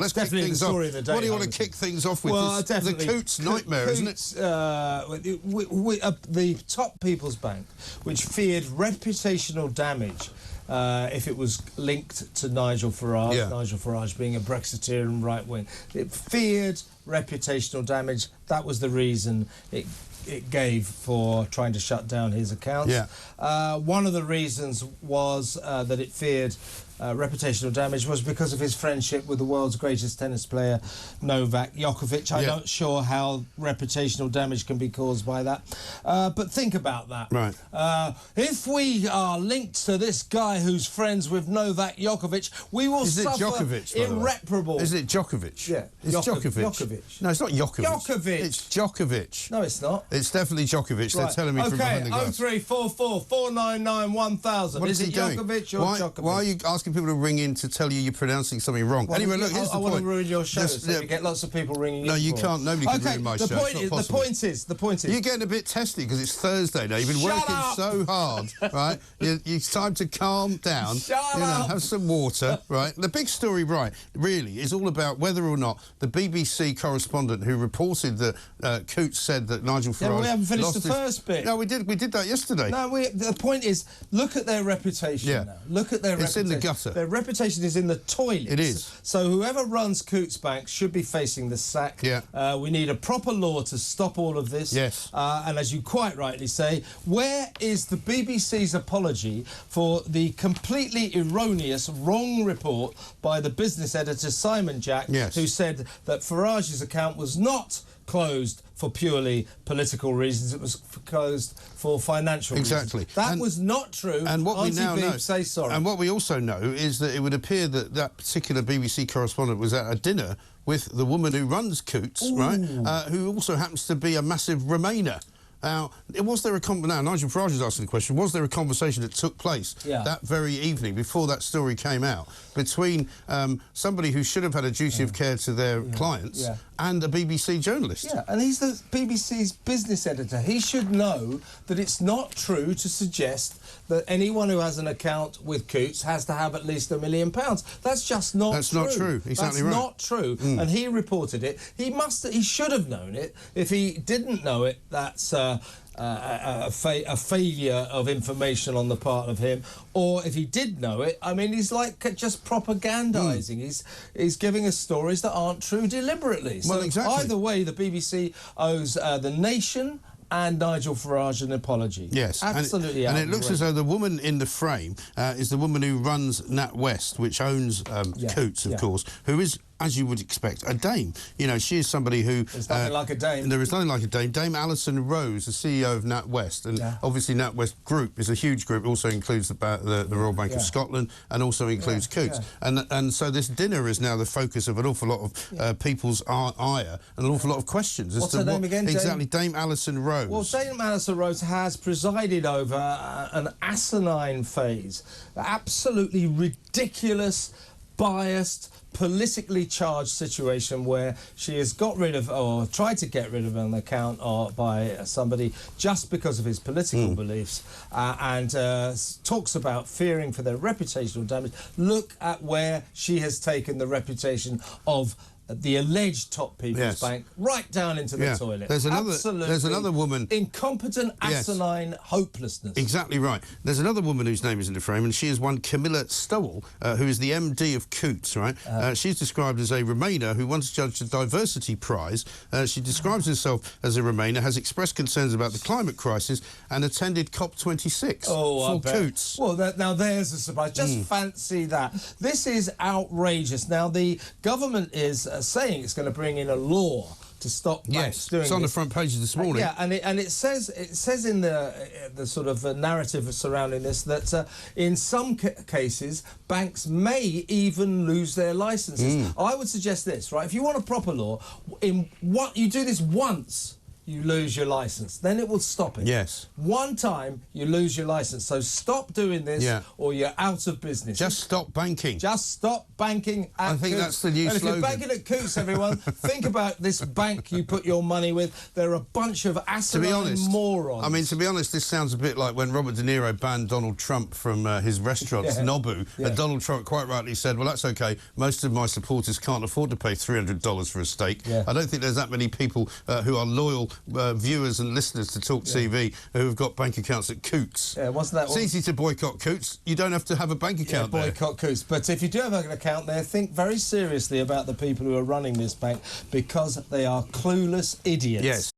Let's kick things off. What do you want to kick things off with? Well, definitely. The Coutts nightmare, isn't it? The top People's Bank, which feared reputational damage if it was linked to Nigel Farage, Nigel Farage being a Brexiteer and right-wing. It feared reputational damage. That was the reason it gave for trying to shut down his accounts. One of the reasons was that it feared reputational damage was because of his friendship with the world's greatest tennis player, Novak Djokovic. I'm not sure how reputational damage can be caused by that. But think about that. Right. If we are linked to this guy who's friends with Novak Djokovic, we will suffer irreparable... Is it Djokovic? Yeah. It's Djokovic. No, it's not Djokovic. Djokovic. It's Djokovic. No, it's not. It's definitely Djokovic. They're telling me from behind the glass. Okay, 0344 499 1000. Is it Djokovic or Djokovic? Why are you asking people to ring in to tell you you're pronouncing something wrong? Well, anyway, look, here's the point. I want to ruin your show, so you get lots of people ringing in. No, you can't. Nobody can ruin my show. The point is... You're getting a bit testy because it's Thursday now. You've been working so hard, right? It's time to calm down. Have some water, right? The big story, really, is all about whether or not the BBC correspondent who reported that Coutts said that Nigel Farage... Yeah, we haven't finished the first bit. No, we did that yesterday. No, the point is, look at their reputation now. Look at their reputation. It's in the gutter. Their reputation is in the toilet. It is. So whoever runs Coutts Bank should be facing the sack. We need a proper law to stop all of this. Yes. And as you quite rightly say, where is the BBC's apology for the completely erroneous, wrong report by the business editor Simon Jack, who said that Farage's account was not closed for purely political reasons, it was closed for financial reasons. That was not true. And what we now know, say sorry. And what we also know is that it would appear that that particular BBC correspondent was at a dinner with the woman who runs Coutts, who also happens to be a massive Remainer. Now, was there a now Nigel Farage is asking the question, was there a conversation that took place that very evening before that story came out between somebody who should have had a duty of care to their clients and a BBC journalist? Yeah, and he's the BBC's business editor. He should know that it's not true to suggest that anyone who has an account with Coutts has to have at least £1 million. That's just not true. That's not true. Exactly right. That's not true. And he reported it. He should have known it. If he didn't know it, that's a failure of information on the part of him. Or if he did know it, I mean, he's like just propagandising. He's giving us stories that aren't true deliberately. So either way, the BBC owes the nation and Nigel Farage an apology. Yes, absolutely. And it looks as though the woman in the frame is the woman who runs NatWest, which owns Coutts, of course, who is, as you would expect, a dame. You know, she is somebody who... There's nothing like a dame. There is nothing like a dame. Dame Alison Rose, the CEO of NatWest. And obviously NatWest Group is a huge group. It also includes the Royal Bank of Scotland and also includes Coutts. And so this dinner is now the focus of an awful lot of people's ire and an awful lot of questions. What's her name again? Exactly, Dame Alison Rose. Well, Dame Alison Rose has presided over an asinine phase. Absolutely ridiculous, biased, politically charged situation where she has got rid of, or tried to get rid of an account by somebody just because of his political beliefs, and talks about fearing for their reputational damage. Look at where she has taken the reputation of the alleged top People's Bank right down into the toilet. There's another woman... incompetent, asinine hopelessness. Exactly right. There's another woman whose name is in the frame, and she is one Camilla Stowell, who is the MD of Coutts, right? She's described as a Remainer who once judged a diversity prize. She describes herself as a Remainer, has expressed concerns about the climate crisis, and attended COP26 for Coutts. Well, now there's a surprise. Just fancy that. This is outrageous. Now, the government is saying it's going to bring in a law to stop banks doing it's on the front page this morning. And it says in the sort of narrative surrounding this that in some cases banks may even lose their licences. I would suggest this, right? If you want a proper law, you do this once. you lose your licence. Then it will stop it. Yes. One time, you lose your licence. So stop doing this or you're out of business. Just stop banking. Just stop banking at I think Coutts. that's the new and slogan. If you're banking at Coutts, everyone, think about this bank you put your money with. They're a bunch of asinine morons. I mean, to be honest, this sounds a bit like when Robert De Niro banned Donald Trump from his restaurants, Nobu, and Donald Trump quite rightly said, well, that's OK, most of my supporters can't afford to pay $300 for a steak. I don't think there's that many people who are loyal viewers and listeners to talkTV who have got bank accounts at Coutts. Wasn't that it's easy to boycott Coutts. You don't have to have a bank account there. Boycott Coutts. But if you do have an account there, think very seriously about the people who are running this bank, because they are clueless idiots. Yes.